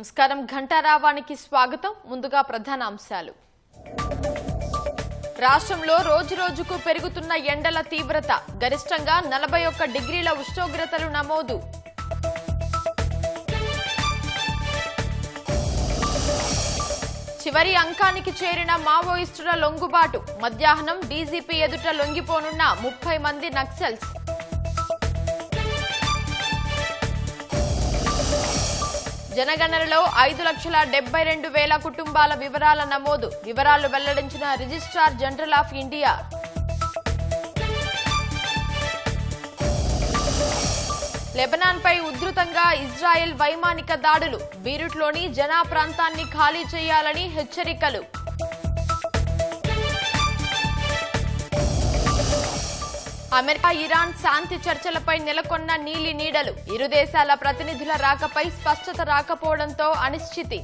నమస్కారం ఘంటారావానికి స్వాగతం. ముందుగా ప్రధాన అంశాలు. రాష్ట్రంలో రోజురోజుకు పెరుగుతున్న ఎండల తీవ్రత, గరిష్టంగా 41 డిగ్రీల ఉష్ణోగ్రతలు నమోదు. చివరి అంకానికి చేరిన మావోయిస్టుల లొంగుబాటు, మధ్యాహ్నం డీజీపీ ఎదుట లొంగిపోనున్న 30 మంది నక్సల్స్. జనగణనలో 5,72,000 కుటుంబాల వివరాల నమోదు. వివరాలు వెల్లడించిన రిజిస్ట్రార్ జనరల్ ఆఫ్ ఇండియా. లెబనాన్పై ఉధృతంగా ఇజ్రాయెల్ వైమానిక దాడులు, బీరుట్లోని జనా ప్రాంతాన్ని ఖాళీ చేయాలని హెచ్చరికలు. అమెరికా ఇరాన్ శాంతి చర్చలపై నెలకొన్న నీలి నీడలు, ఇరు దేశాల ప్రతినిధుల రాకపై స్పష్టత రాకపోవడంతో అనిశ్చితి.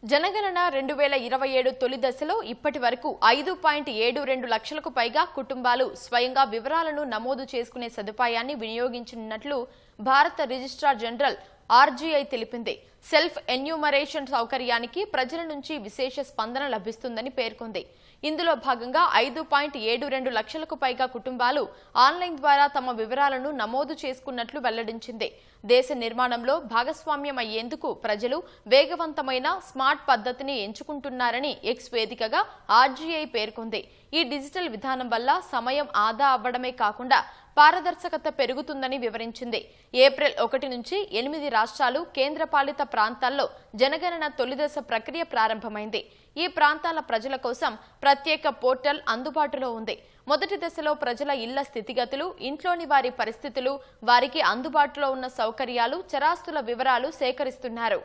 జనగణన 2027 తొలి దశలో ఇప్పటి వరకు 5.72 లక్షలకు పైగా కుటుంబాలు స్వయంగా వివరాలను నమోదు చేసుకునే సదుపాయాన్ని వినియోగించనున్నట్లు భారత రిజిస్ట్రార్ జనరల్ ఆర్జీఐ తెలిపింది. సెల్ఫ్ ఎన్యూమరేషన్ సౌకర్యానికి ప్రజల నుంచి విశేష స్పందన లభిస్తుందని పేర్కొంది. ఇందులో భాగంగా 5.72 లక్షలకు పైగా కుటుంబాలు ఆన్లైన్ ద్వారా తమ వివరాలను నమోదు చేసుకున్నట్లు వెల్లడించింది. దేశ నిర్మాణంలో భాగస్వామ్యం అయ్యేందుకు ప్రజలు వేగవంతమైన స్మార్ట్ పద్ధతిని ఎంచుకుంటున్నారని ఎక్స్ వేదికగా ఆర్జీఐ పేర్కొంది. ఈ డిజిటల్ విధానం వల్ల సమయం ఆదా అవ్వడమే కాకుండా పారదర్శకత పెరుగుతుందని వివరించింది. ఏప్రిల్ 1 నుంచి 8 రాష్ట్రాలు, కేంద్రపాలిత ప్రాంతాల్లో జనగణన తొలిదశ ప్రక్రియ ప్రారంభమైంది. ఈ ప్రాంతాల ప్రజల కోసం ప్రత్యేక పోర్టల్ అందుబాటులో ఉంది. మొదటి దశలో ప్రజల ఇళ్ల స్థితిగతులు, ఇంట్లోని వారి పరిస్థితులు, వారికి అందుబాటులో ఉన్న సౌకర్యాలు, చరాస్తుల వివరాలు సేకరిస్తున్నారు.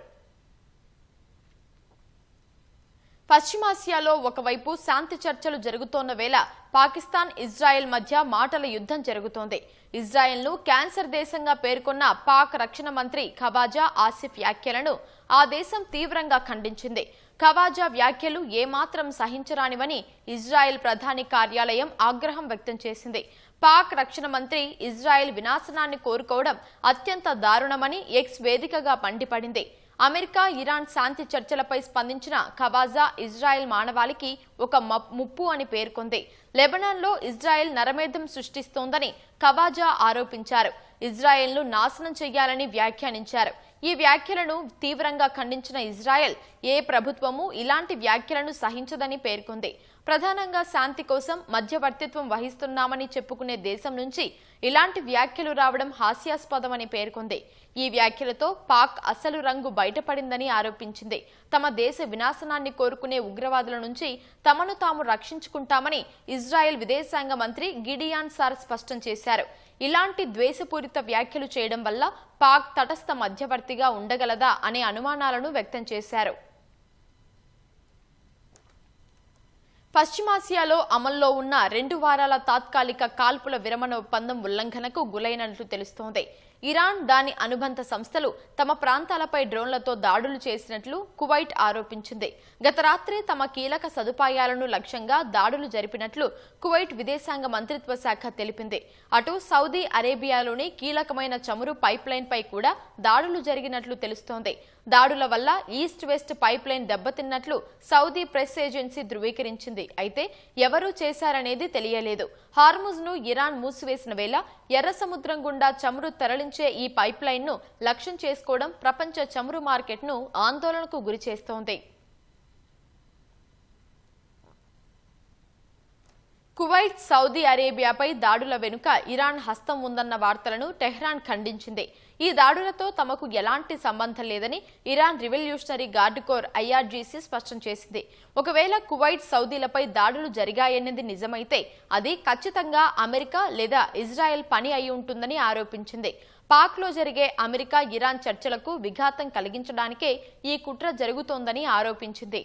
పశ్చిమాసియాలో ఒకవైపు శాంతి చర్చలు జరుగుతోన్న వేళ పాకిస్తాన్, ఇజ్రాయెల్ మధ్య మాటల యుద్ధం జరుగుతోంది. ఇజ్రాయెల్ను క్యాన్సర్ దేశంగా పేర్కొన్న పాక్ రక్షణ మంత్రి ఖవాజా ఆసిఫ్ వ్యాఖ్యలను ఆ దేశం తీవ్రంగా ఖండించింది. ఖవాజా వ్యాఖ్యలు ఏమాత్రం సహించరానివని ఇజ్రాయెల్ ప్రధాని కార్యాలయం ఆగ్రహం వ్యక్తం చేసింది. పాక్ రక్షణ మంత్రి ఇజ్రాయెల్ వినాశనాన్ని కోరుకోవడం అత్యంత దారుణమని ఎక్స్ వేదికగా మండిపడింది. అమెరికా, ఇరాన్ శాంతి చర్చలపై స్పందించిన ఖవాజా ఇజ్రాయెల్ మానవాళికి ఒక ముప్పు అని పేర్కొంది. లెబనాన్లో ఇజ్రాయెల్ నరమేధం సృష్టిస్తోందని ఖవాజా ఆరోపించారు. ఇజ్రాయెల్ను నాశనం చేయాలని వ్యాఖ్యానించారు. ఈ వ్యాఖ్యలను తీవ్రంగా ఖండించిన ఇజ్రాయెల్ ఏ ప్రభుత్వమూ ఇలాంటి వ్యాఖ్యలను సహించదని పేర్కొంది. ప్రధానంగా శాంతి కోసం మధ్యవర్తిత్వం వహిస్తున్నామని చెప్పుకునే దేశం నుంచి ఇలాంటి వ్యాఖ్యలు రావడం హాస్యాస్పదమని పేర్కొంది. ఈ వ్యాఖ్యలతో పాక్ అసలు రంగు బయటపడిందని ఆరోపించింది. తమ దేశ వినాశనాన్ని కోరుకునే ఉగ్రవాదుల నుంచి తమను తాము రక్షించుకుంటామని ఇజ్రాయెల్ విదేశాంగ మంత్రి గిడియాన్ సార్ స్పష్టం చేశారు. ఇలాంటి ద్వేషపూరిత వ్యాఖ్యలు చేయడం వల్ల పాక్ తటస్థ మధ్యవర్తిగా ఉండగలదా అనే అనుమానాలను వ్యక్తం చేశారు. పశ్చిమాసియాలో అమల్లో ఉన్న 2 వారాల తాత్కాలిక కాల్పుల విరమణ ఒప్పందం ఉల్లంఘనకు గురైనట్లు తెలుస్తోంది. ఇరాన్, దాని అనుబంధ సంస్థలు తమ ప్రాంతాలపై డ్రోన్లతో దాడులు చేసినట్లు కువైట్ ఆరోపించింది. గత రాత్రి తమ కీలక సదుపాయాలను లక్ష్యంగా దాడులు జరిపినట్లు కువైట్ విదేశాంగ మంత్రిత్వ శాఖ తెలిపింది. అటు సౌదీ అరేబియాలోని కీలకమైన చమురు పైప్లైన్ పై కూడా దాడులు జరిగినట్లు తెలుస్తోంది. దాడుల వల్ల ఈస్ట్ వెస్ట్ పైప్లైన్ దెబ్బతిన్నట్లు సౌదీ ప్రెస్ ఏజెన్సీ ధృవీకరించింది. అయితే ఎవరూ చేశారనేది తెలియలేదు. హార్ముజ్ ను ఇరాన్ మూసివేసిన వేళ ఎర్ర సముద్రం గుండా చమురు తరలించే ఈ పైప్లైన్ ను లక్ష్యం చేసుకోవడం ప్రపంచ చమురు మార్కెట్ ను ఆందోళనకు గురిచేస్తోంది. కువైట్, సౌదీ అరేబియాపై దాడుల వెనుక ఇరాన్ హస్తం ఉందన్న వార్తలను టెహ్రాన్ ఖండించింది. ఈ దాడులతో తమకు ఎలాంటి సంబంధం లేదని Iran revolutionary guard corps IRGC స్పష్టం చేసింది. ఒకవేళ కువైట్, సౌదీలపై దాడులు జరిగాయన్నది నిజమైతే అది ఖచ్చితంగా అమెరికా లేదా ఇజ్రాయెల్ పని అయి ఉంటుందని ఆరోపించింది. పాక్లో జరిగే అమెరికా, ఇరాన్ చర్చలకు విఘాతం కలిగించడానికే ఈ కుట్ర జరుగుతోందని ఆరోపించింది.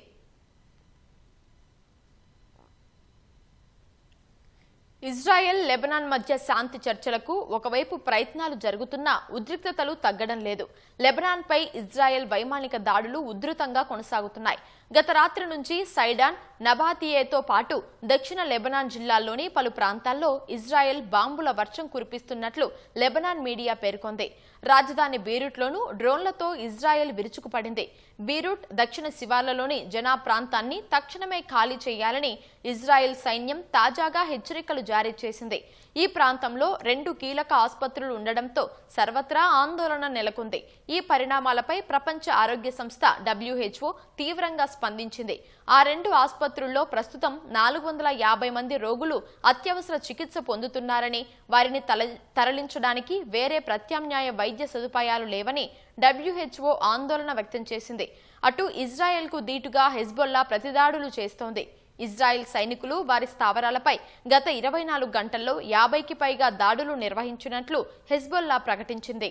ఇజ్రాయెల్, లెబనాన్ మధ్య శాంతి చర్చలకు ఒకవైపు ప్రయత్నాలు జరుగుతున్నా ఉద్రిక్తతలు తగ్గడం లేదు. లెబనాన్పై ఇజ్రాయెల్ వైమానిక దాడులు ఉధృతంగా కొనసాగుతున్నాయి. గత రాత్రి నుంచి సైడాన్, నబాతియేతో పాటు దక్షిణ లెబనాన్ జిల్లాల్లోని పలు ప్రాంతాల్లో ఇజ్రాయెల్ బాంబుల వర్షం కురిపిస్తున్నట్లు లెబనాన్ మీడియా పేర్కొంది. రాజధాని బీరూట్లోనూ డ్రోన్లతో ఇజ్రాయెల్ విరుచుకుపడింది. బీరూట్ దక్షిణ శివార్లలోని జనా ప్రాంతాన్ని తక్షణమే ఖాళీ చేయాలని ఇజ్రాయెల్ సైన్యం తాజాగా హెచ్చరికలు జారీ చేసింది. ఈ ప్రాంతంలో 2 కీలక ఆసుపత్రులు ఉండడంతో సర్వత్రా ఆందోళన నెలకొంది. ఈ పరిణామాలపై ప్రపంచ ఆరోగ్య సంస్థ WHO తీవ్రంగా స్పందించింది. ఆ 2 ఆసుపత్రుల్లో ప్రస్తుతం 450 మంది రోగులు అత్యవసర చికిత్స పొందుతున్నారని, వారిని తరలించడానికి వేరే ప్రత్యామ్నాయ వైద్య సదుపాయాలు లేవని WHO ఆందోళన వ్యక్తం చేసింది. అటు ఇజ్రాయెల్కు దీటుగా హెజ్బొల్లా ప్రతిదాడులు చేస్తోంది. ఇజ్రాయెల్ సైనికులు వారి స్థావరాలపై గత 24 గంటల్లో 50కి పైగా దాడులు నిర్వహించినట్లు హెజ్బొల్లా ప్రకటించింది.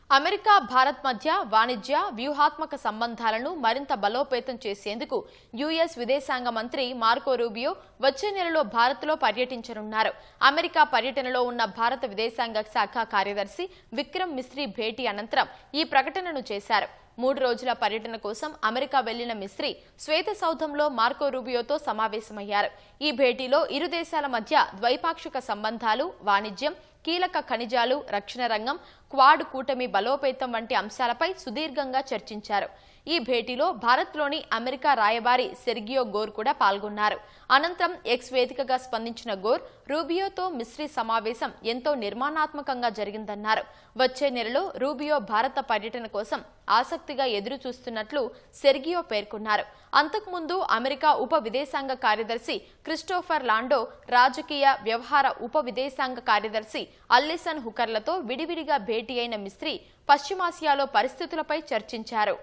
అమెరికా, భారత్ మధ్య వాణిజ్య, వ్యూహాత్మక సంబంధాలను మరింత బలోపేతం చేసేందుకు యుఎస్ విదేశాంగ మంత్రి మార్కో రూబియో వచ్చే నెలలో భారత్లో పర్యటించనున్నారు. అమెరికా పర్యటనలో ఉన్న భారత విదేశాంగ శాఖ కార్యదర్శి విక్రమ్ మిస్రీ భేటీ అనంతరం ఈ ప్రకటనను చేశారు. 3 రోజుల పర్యటన కోసం అమెరికా వెళ్లిన మిస్రీ శ్వేత సౌధంలో మార్కో రూబియోతో సమావేశమయ్యారు. ఈ భేటీలో ఇరు దేశాల మధ్య ద్వైపాక్షిక సంబంధాలు, వాణిజ్యం, కీలక ఖనిజాలు, రక్షణ రంగం, క్వాడ్ కూటమి బలోపేతం వంటి అంశాలపై సుదీర్ఘంగా చర్చించారు. ఈ భేటీలో భారత్లోని అమెరికా రాయబారి సెర్గియో గోర్ కూడా పాల్గొన్నారు. అనంతరం ఎక్స్ వేదికగా స్పందించిన గోర్, రూబియోతో మిస్రీ సమావేశం ఎంతో నిర్మాణాత్మకంగా జరిగిందన్నారు. వచ్చే నెలలో రూబియో భారత పర్యటన కోసం ఆసక్తిగా ఎదురు చూస్తున్నట్లు సెర్గియో పేర్కొన్నారు. అంతకుముందు అమెరికా ఉప విదేశాంగ కార్యదర్శి క్రిస్టోఫర్ లాండో, రాజకీయ వ్యవహార ఉప విదేశాంగ కార్యదర్శి అల్లిసన్ హుకర్లతో విడివిడిగా భేటీ అయిన మిస్రీ పశ్చిమాసియాలో పరిస్థితులపై చర్చించారు.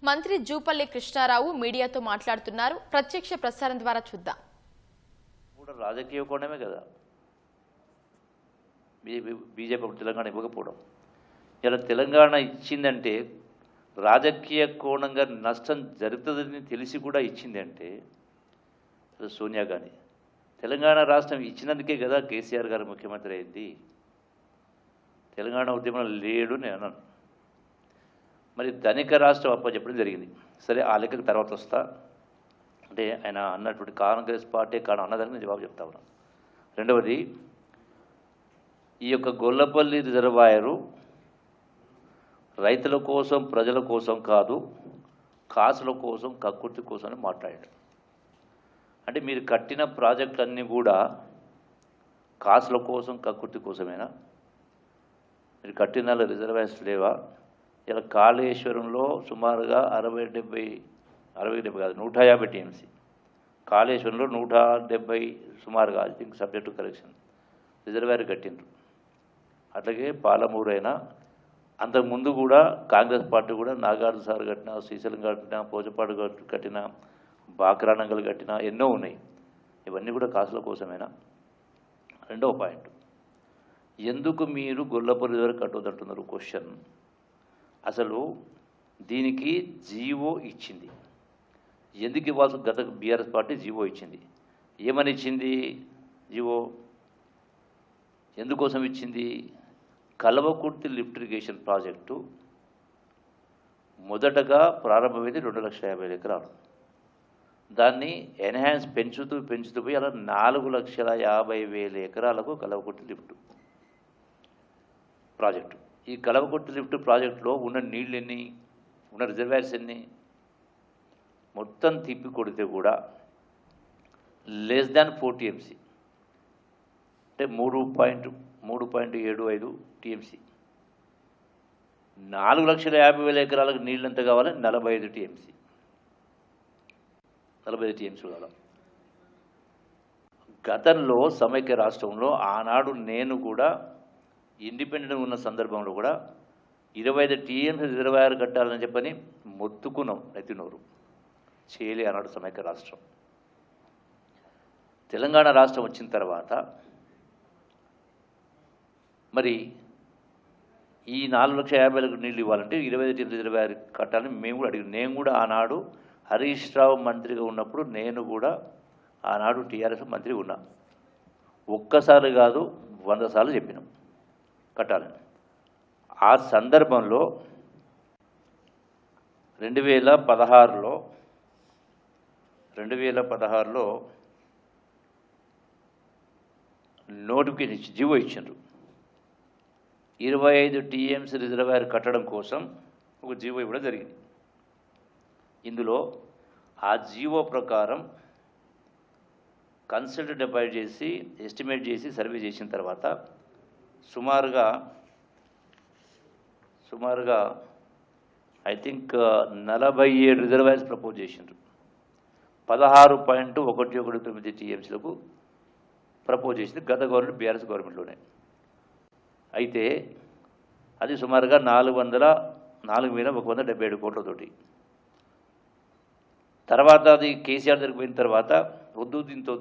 మంత్రి జూపల్లి కృష్ణారావు మీడియాతో మాట్లాడుతున్నారు. ప్రత్యక్ష ప్రసారం ద్వారా చూద్దాం. రాజకీయ కోణమే కదా బీజేపీ తెలంగాణ ఇవ్వకపోవడం. ఇలా తెలంగాణ ఇచ్చిందంటే రాజకీయ కోణంగా నష్టం జరుగుతుందని తెలిసి కూడా ఇచ్చిందంటే సోనియా గాంధీ తెలంగాణ రాష్ట్రం ఇచ్చినందుకే కదా కేసీఆర్ గారు ముఖ్యమంత్రి అయింది. తెలంగాణ ఉద్యమంలో లేడు నేను అన్నాను. మరి ధనిక రాష్ట్రం అప్పచెప్పడం జరిగింది. సరే, ఆ లెక్కకు తర్వాత వస్తా. అంటే ఆయన అన్నటువంటి కాంగ్రెస్ పార్టీ కారణం అన్నదానికి నేను జవాబు చెప్తా ఉన్నాను. రెండవది, ఈ యొక్క గొల్లపల్లి రిజర్వాయరు రైతుల కోసం, ప్రజల కోసం కాదు, కాసుల కోసం, కక్కుర్తి కోసం అని మాట్లాడాడు. అంటే మీరు కట్టిన ప్రాజెక్టులన్నీ కూడా కాసుల కోసం, కక్కుర్తి కోసమేనా? మీరు కట్టిన రిజర్వాయర్స్ లేవా? ఇలా కాళేశ్వరంలో సుమారుగా 60-70 కాదు 150 టీఎంసీ, కాళేశ్వరంలో 170 సుమారుగా, I think subject correction, reservoir కట్టిండ్రు. అట్లాగే పాలమూరు అయినా అంతకుముందు కూడా కాంగ్రెస్ పార్టీ కూడా నాగార్జున సార్ కట్టిన, శ్రీశైలం కట్టిన, పోచపాడు కట్టిన, బాక్రానంగల్ కట్టిన ఎన్నో ఉన్నాయి. ఇవన్నీ కూడా కాసుల కోసమేనా? రెండవ పాయింట్, ఎందుకు మీరు గొల్లపల్లి రిజర్వాయర్ కట్టొద్దంటున్నారు? క్వశ్చన్. అసలు దీనికి జీవో ఇచ్చింది. ఎందుకు ఇవ్వాల్సి? గత బీఆర్ఎస్ పార్టీ జీవో ఇచ్చింది. ఏమని ఇచ్చింది జీవో? ఎందుకోసం ఇచ్చింది? కల్వకుర్తి లిఫ్ట్ ఇరిగేషన్ ప్రాజెక్టు మొదటగా ప్రారంభమైంది 2,50,000 ఎకరాలు. దాన్ని ఎన్హాన్స్ పెంచుతూ పోయి అలా 4,50,000 ఎకరాలకు కల్వకుర్తి లిఫ్ట్ ప్రాజెక్టు. ఈ కల్వకుర్తి లిఫ్ట్ ప్రాజెక్టులో ఉన్న నీళ్ళు ఎన్ని, ఉన్న రిజర్వాయర్స్ ఎన్ని మొత్తం తిప్పి కొడితే కూడా లెస్ దాన్ 4 టీఎంసీ, అంటే 3.75 టీఎంసీ. 4,50,000 ఎకరాలకు నీళ్ళు ఎంత కావాలి? 45 టీఎంసీ. 45 టీఎంసీ కావాలి. గతంలో సమైక్య రాష్ట్రంలో ఆనాడు నేను కూడా ఇండిపెండెంట్ ఉన్న సందర్భంలో కూడా 25 టీఎంసీ రిజర్వాయర్ కట్టాలని చెప్పని మొత్తుకున్నాం. నెత్తినోరు చేయలే అన్నాడు సమైక్య రాష్ట్రం. తెలంగాణ రాష్ట్రం వచ్చిన తర్వాత మరి ఈ 4,50,000 నీళ్ళు ఇవ్వాలంటే 25 టీఎంసీ రిజర్వాయర్ కట్టాలని మేము కూడా అడిగాం. నేను కూడా ఆనాడు హరీష్ రావు మంత్రిగా ఉన్నప్పుడు నేను కూడా ఆనాడు టీఆర్ఎస్ మంత్రి ఉన్నా. ఒక్కసారి కాదు 100 సార్లు చెప్పినాం కట్టాలని. ఆ సందర్భంలో 2016లో నోటిఫికేషన్ ఇచ్చి జీవో ఇచ్చిండ్రు. 25 టీఎంసీ రిజర్వాయర్ కట్టడం కోసం ఒక జీవో ఇవ్వడం జరిగింది. ఇందులో ఆ జీవో ప్రకారం కన్సల్టెంట్ అపాయింట్ చేసి ఎస్టిమేట్ చేసి సర్వే చేసిన తర్వాత సుమారుగా ఐ థింక్ 47 రిజర్వాయర్స్ ప్రపోజ్ చేసిండ్రు. 16.119 టీఎంసీలకు ప్రపోజ్ చేసింది గత గవర్నమెంట్ బీఆర్ఎస్ గవర్నమెంట్లోనే. అయితే అది సుమారుగా 4,177 కోట్లతోటి. తర్వాత అది కేసీఆర్ దగ్గరికి పోయిన తర్వాత దీంతో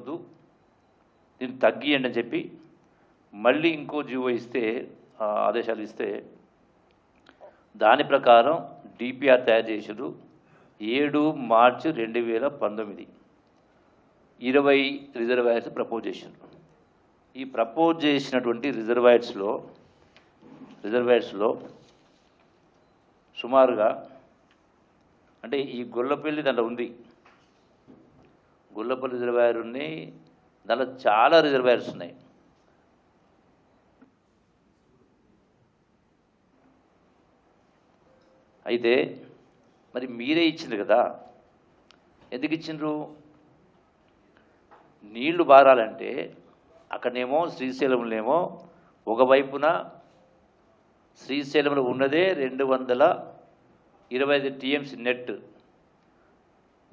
దీన్ని తగ్గియండి అని చెప్పి మళ్ళీ ఇంకో జీవో ఇస్తే ఆదేశాలు ఇస్తే దాని ప్రకారం డిపిఆర్ తయారు చేసారు. 7 మార్చి 2019 20 రిజర్వాయర్స్ ప్రపోజ్ చేశారు. ఈ ప్రపోజ్ చేసినటువంటి రిజర్వాయర్స్లో సుమారుగా అంటే ఈ గొల్లపల్లి దాంట్లో ఉంది, గొల్లపల్లి రిజర్వాయర్ ఉన్నాయి, దాంట్లో చాలా రిజర్వాయర్స్ ఉన్నాయి. అయితే మరి మీరే ఇచ్చిండ్రు కదా, ఎందుకు ఇచ్చిండ్రు? నీళ్లు బారాలంటే అక్కడనేమో శ్రీశైలంలోనేమో ఒకవైపున శ్రీశైలంలో ఉన్నదే 225 టీఎంసీ నెట్,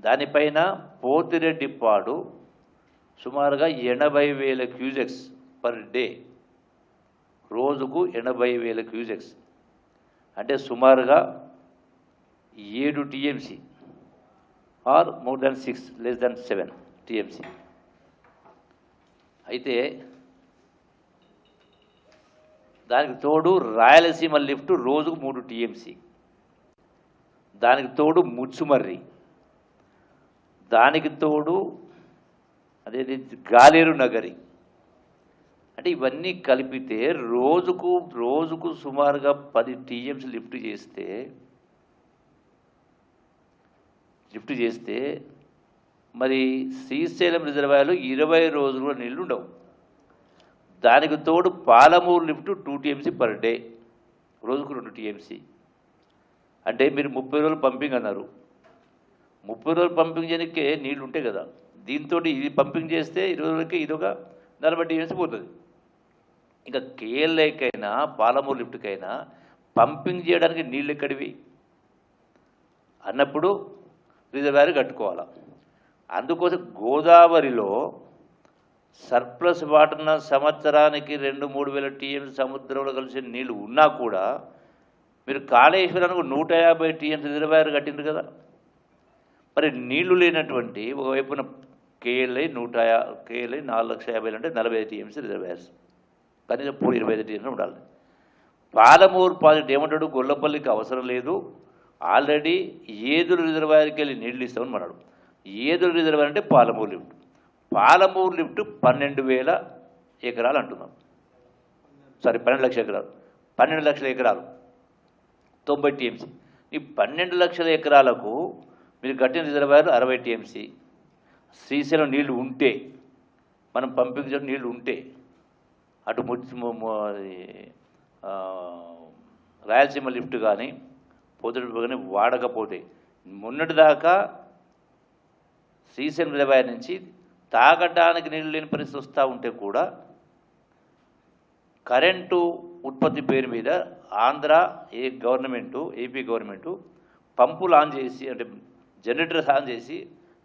దానిపైన పోతిరెడ్డిపాడు సుమారుగా 80,000 క్యూజెక్స్ పర్ డే, రోజుకు 80,000 క్యూజెక్స్ అంటే సుమారుగా 7 TMC or more than 6 less than 7 TMC. అయితే దానికి తోడు రాయలసీమ లిఫ్ట్ రోజుకు 3 టీఎంసీ, దానికి తోడు ముచ్చుమర్రి, దానికి తోడు అదేది గాలేరు నగరి. అంటే ఇవన్నీ కలిపితే రోజుకు సుమారుగా 10 టీఎంసీ లిఫ్ట్ చేస్తే మరి శ్రీశైలం రిజర్వాయర్లో 20 రోజులు కూడా నీళ్లు ఉండవు. దానికి తోడు Palamuru lift 2 TMC per day, రోజుకు 2 టీఎంసీ. అంటే మీరు 30 రోజులు పంపింగ్ అన్నారు, 30 రోజులు పంపింగ్ చేయడానికే నీళ్లు ఉంటాయి కదా. దీంతో ఇది పంపింగ్ చేస్తే 20 రోజులకి ఇదొక 40 టీఎంసీ పోతుంది. ఇంకా కేఎల్ఐకైనా పాలమూరు లిఫ్ట్కైనా పంపింగ్ చేయడానికి నీళ్ళు ఎక్కడివి అన్నప్పుడు రిజర్వాయర్ కట్టుకోవాలి. అందుకోసం గోదావరిలో సర్ప్లస్ వాటర్న సంవత్సరానికి 2-3 వేల టీఎంసీ సముద్రంలో కలిసి నీళ్ళు ఉన్నా కూడా మీరు కాళేశ్వరానికి 150 టీఎంసీ రిజర్వాయర్ కట్టిండ్రు కదా. మరి నీళ్లు లేనటువంటి ఒకవైపున కేఎల్ఐ 4,50,000 అంటే 45 టీఎంసీ రిజర్వాయర్స్, కనీసం 25 టీఎంసీ ఉండాలి. పాలమూరు ప్రాజెక్ట్ ఏమంటాడు, గొల్లపల్లికి అవసరం లేదు, ఆల్రెడీ ఏదుల రిజర్వాయర్కి వెళ్ళి నీళ్లు ఇస్తామని అన్నాడు. ఏదుల రిజర్వాయర్ అంటే పాలమూరు లిఫ్ట్. పాలమూరు లిఫ్ట్ 12,000 ఎకరాలు అంటున్నాం, 12 లక్షల ఎకరాలు, 12 లక్షల ఎకరాలు 90 టీఎంసీ. ఈ 12 లక్షల ఎకరాలకు మీరు కట్టిన రిజర్వాయర్ 60 టీఎంసీ. శ్రీశైలం నీళ్లు ఉంటే, మనం పంపింగ్ చేయడం నీళ్లు ఉంటే, అటు రాయలసీమ లిఫ్ట్ కానీ పోతుడు కానీ వాడకపోతే, మొన్నటిదాకా శ్రీశైలం రిజర్వాయర్ నుంచి తాగడానికి నీళ్ళు లేని పరిస్థితి వస్తూ ఉంటే కూడా కరెంటు ఉత్పత్తి పేరు మీద ఏపీ గవర్నమెంటు పంపులు ఆన్ చేసి, అంటే జనరేటర్స్ ఆన్ చేసి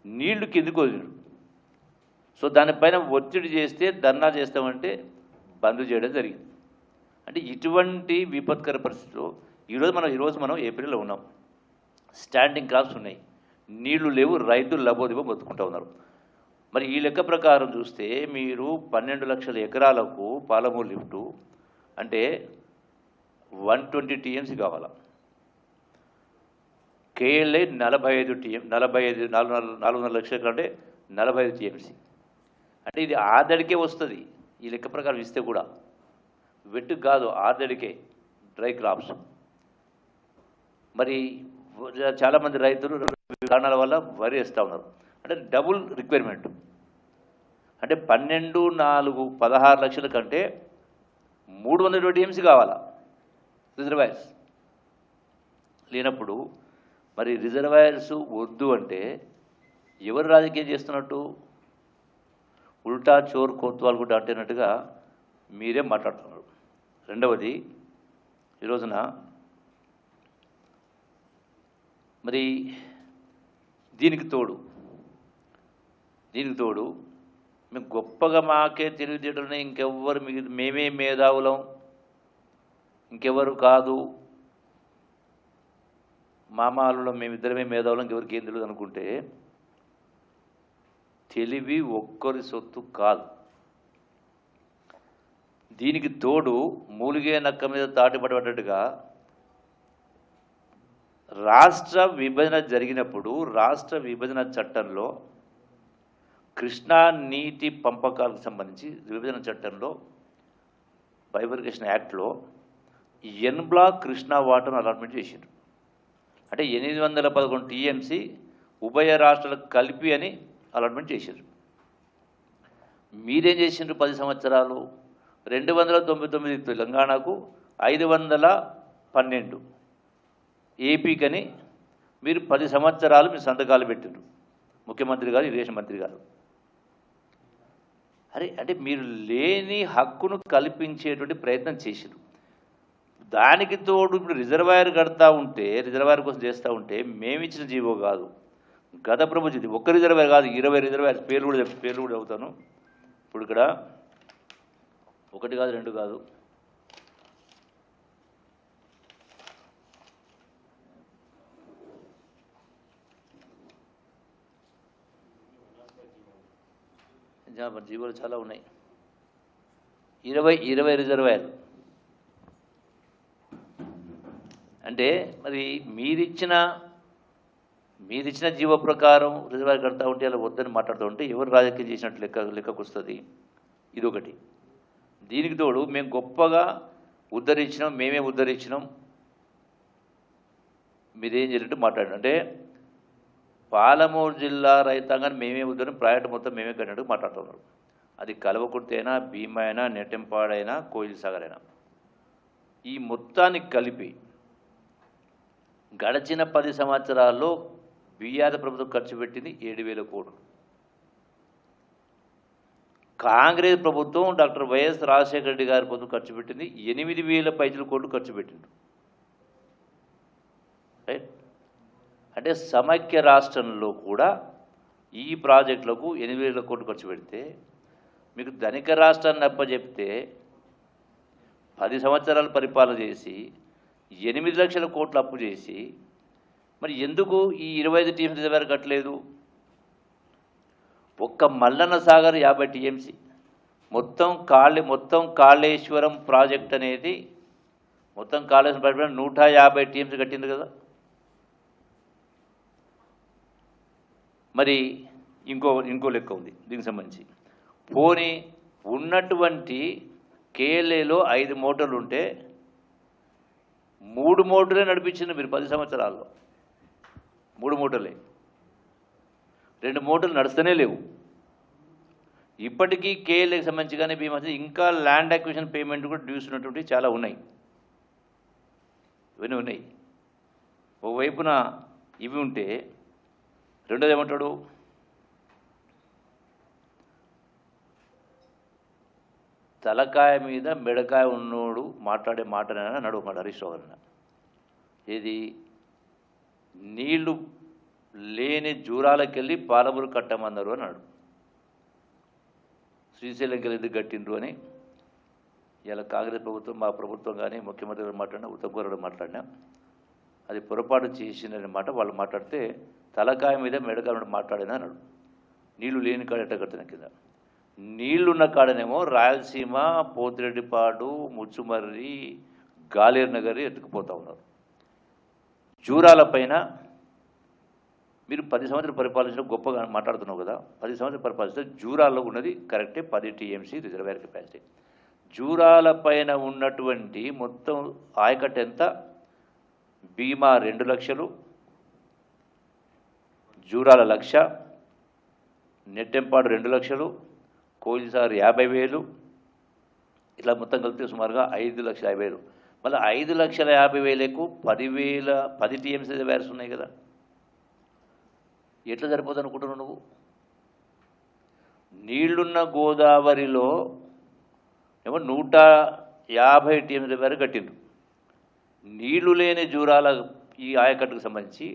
నీళ్లు కిందికి వదిలిరు. సో దానిపైన ఒత్తిడి చేస్తే ధర్నా చేస్తామంటే బంద్ చేయడం జరిగింది. అంటే ఇటువంటి విపత్కర పరిస్థితుల్లో ఈరోజు మనం ఏప్రిల్లో ఉన్నాం, స్టాండింగ్ క్రాప్స్ ఉన్నాయి, నీళ్లు లేవు, రైతులు లబోదిబో బతుకుంటూ ఉన్నారు. మరి ఈ లెక్క ప్రకారం చూస్తే మీరు 12 లక్షల ఎకరాలకు పాలమూరు లిఫ్టు అంటే 120 టీఎంసీ కావాలా. కేఎల్ఐ 400 లక్షల ఎకరాలు అంటే 45 టీఎంసీ. అంటే ఇది ఆదడికే వస్తుంది ఈ లెక్క ప్రకారం ఇస్తే కూడా, వెట్టుకు కాదు ఆదడికే డ్రై క్రాప్స్. మరి చాలామంది రైతులు కారణాల వల్ల వరి వేస్తూ ఉన్నారు. అంటే డబుల్ రిక్వైర్మెంట్, అంటే 12, 4, 16 లక్షల కంటే 320 టీఎంసీ కావాలా రిజర్వాయర్స్. లేనప్పుడు మరి రిజర్వాయర్స్ వద్దు అంటే ఎవరు రాజకీయం చేస్తున్నట్టు? ఉల్టా చోర్ కోత్వాల్ కూడా అంటున్నట్టుగా మీరే మాట్లాడుతున్నారు. రెండవది, ఈ రోజున మరి దీనికి తోడు మేము గొప్పగా మాకే తెలివితేటలునే, ఇంకెవ్వరు మేమే మేధావులం, ఇంకెవరు కాదు, మామాలలో మేమిద్దరమే మేధావులం, ఇంకెవరికి ఏం తెలియదు అనుకుంటే తెలివి ఒక్కరి సొత్తు కాదు. దీనికి తోడు మూలిగే నక్క మీద తాటిపడబడ్డట్టుగా రాష్ట్ర విభజన జరిగినప్పుడు రాష్ట్ర విభజన చట్టంలో కృష్ణా నీటి పంపకాలకు సంబంధించి విభజన చట్టంలో బైఫర్కేషన్ యాక్ట్లో ఎన్ బ్లాక్ కృష్ణా వాటర్ను అలాట్మెంట్ చేసిండ్రు. అంటే 811 టీఎంసీ ఉభయ రాష్ట్రాలకు కలిపి అని అలాట్మెంట్ చేశారు. మీరేం చేసిండ్రు? 10 సంవత్సరాలు 299 తెలంగాణకు, 512 ఏపీకని మీరు 10 సంవత్సరాలు మీరు సంతకాలు పెట్టిండ్రు, ముఖ్యమంత్రి గారు, ఇరిగేషన్ మంత్రి గారు. అరే అంటే మీరు లేని హక్కును కల్పించేటువంటి ప్రయత్నం చేశారు. దానికి తోడు ఇప్పుడు రిజర్వాయర్ కడతా ఉంటే, రిజర్వాయర్ కోసం చేస్తూ ఉంటే మేమిచ్చిన జీవో కాదు, గత ప్రభుత్వం. ఒక్క రిజర్వాయర్ కాదు, 20 రిజర్వాయర్ పేర్లు కూడా అవుతాను. ఇప్పుడు ఇక్కడ 1 కాదు 2 కాదు, జీవోలు చాలా ఉన్నాయి. 20 రిజర్వాయర్. అంటే మరి మీరిచ్చిన జీవో ప్రకారం రిజర్వాయర్ కడతా ఉంటే అలా వద్దని మాట్లాడుతూ ఉంటే ఎవరు రాజకీయం చేసినట్టు లెక్కకు వస్తుంది. ఇదొకటి. దీనికి తోడు మేము గొప్పగా ఉద్ధరించినాం, మేమే ఉద్ధరించినాం, మీరేం చేసినట్టు మాట్లాడారు. అంటే పాలమూరు జిల్లా రైతాంగాన్ని మేమే ఉద్ధరణ, ప్రాజెక్టు మొత్తం మేమే కట్టినట్టు మాట్లాడుతున్నారు. అది కల్వకుర్తి అయినా, భీమా అయినా, నెట్టెంపాడైనా, కోయిల్ సాగర్ అయినా, ఈ మొత్తానికి కలిపి గడిచిన 10 సంవత్సరాల్లో బీఆర్ ప్రభుత్వం ఖర్చు పెట్టింది 7,000 కోట్లు. కాంగ్రెస్ ప్రభుత్వం డాక్టర్ వైఎస్ రాజశేఖర రెడ్డి గారి ప్రభుత్వం ఖర్చు పెట్టింది 8,000 పైసల కోట్లు ఖర్చు పెట్టిండు. రైట్? అంటే సమైక్య రాష్ట్రంలో కూడా ఈ ప్రాజెక్టులకు 8,000 కోట్లు ఖర్చు పెడితే, మీకు ధనిక రాష్ట్రాన్ని అప్పచెప్తే 10 సంవత్సరాలు పరిపాలన చేసి 8 లక్షల కోట్లు అప్పు చేసి మరి ఎందుకు ఈ 25 టీఎంసీ రిజర్వాయర్ కట్టలేదు? ఒక్క మల్లన్న సాగర్ 50 టీఎంసీ, మొత్తం కాళేశ్వరం ప్రాజెక్ట్ అనేది, మొత్తం కాళేశ్వరం ప్రాజెక్ట్ 150 టీఎంసీ కట్టింది కదా. మరి ఇంకో లెక్క ఉంది దీనికి సంబంధించి. పోనీ ఉన్నటువంటి కేఎల్ఏలో 5 మోటార్లు ఉంటే 3 మోటార్లే నడిపించింది మీరు 10 సంవత్సరాల్లో. 3 మోటార్లే, 2 మోటార్లు నడుస్తూనే లేవు. ఇప్పటికీ కేఎల్ఏకి సంబంధించి కానీ భీమా ఇంకా ల్యాండ్ అక్విజిషన్ పేమెంట్ కూడా డ్యూస్ ఉన్నటువంటి చాలా ఉన్నాయి. ఇవన్నీ ఉన్నాయి. ఒకవైపున ఇవి ఉంటే, రెండోది ఏమంటాడు? తలకాయ మీద మెడకాయ ఉన్నోడు మాట్లాడే మాటనైనా అన్నాడు మాట హరీష్ రావు అన్న. ఏది? నీళ్లు లేని జూరాలకెళ్ళి పాలమూరు కట్టమన్నారు అన్నాడు. శ్రీశైలంకి వెళ్ళి ఎందుకు కట్టిండ్రు అని ఇలా కాంగ్రెస్ ప్రభుత్వం, మా ప్రభుత్వం కానీ ముఖ్యమంత్రి గారు మాట్లాడినా, ఉత్తమ్ కుమార్ గారు మాట్లాడినా, అది పొరపాటు చేసిందనే మాట వాళ్ళు మాట్లాడితే తలకాయ మీద మెడకాయ మీద మాట్లాడినా అన్నాడు. నీళ్లు లేని కాడ ఎట్ట కట్టిన కింద, నీళ్లున్న కాడనేమో రాయలసీమ, పోతిరెడ్డిపాడు, ముచ్చుమర్రి, గాలేరు నగరి ఎత్తుకుపోతూ ఉన్నారు. జూరాల పైన మీరు 10 సంవత్సరాలు పరిపాలించడం గొప్పగా మాట్లాడుతున్నావు కదా. 10 సంవత్సరాలు పరిపాలిస్తే జూరాల్లో ఉన్నది కరెక్టే 10 టీఎంసీ రిజర్వాయర్ కెపాసిటీ. జూరాల పైన ఉన్నటువంటి మొత్తం ఆయకట్టు ఎంత? భీమా 2 లక్షలు, జూరాల 1,00,000, నెట్టెంపాడు 2 లక్షలు, కోయిల్సార్ 50,000, ఇట్లా మొత్తం కలిపితే సుమారుగా 5,50,000. మళ్ళీ 5,50,000కు 10 టీఎంసీ రిజర్వాయర్స్ ఉన్నాయి కదా. ఎట్లా సరిపోతుంది అనుకుంటున్నావు నువ్వు? నీళ్లున్న గోదావరిలో ఏమో 150 టీఎంసీ రిజర్వాయర్ కట్టిండ్రు. నీళ్లు లేని జూరాల ఈ ఆయకట్టుకు సంబంధించి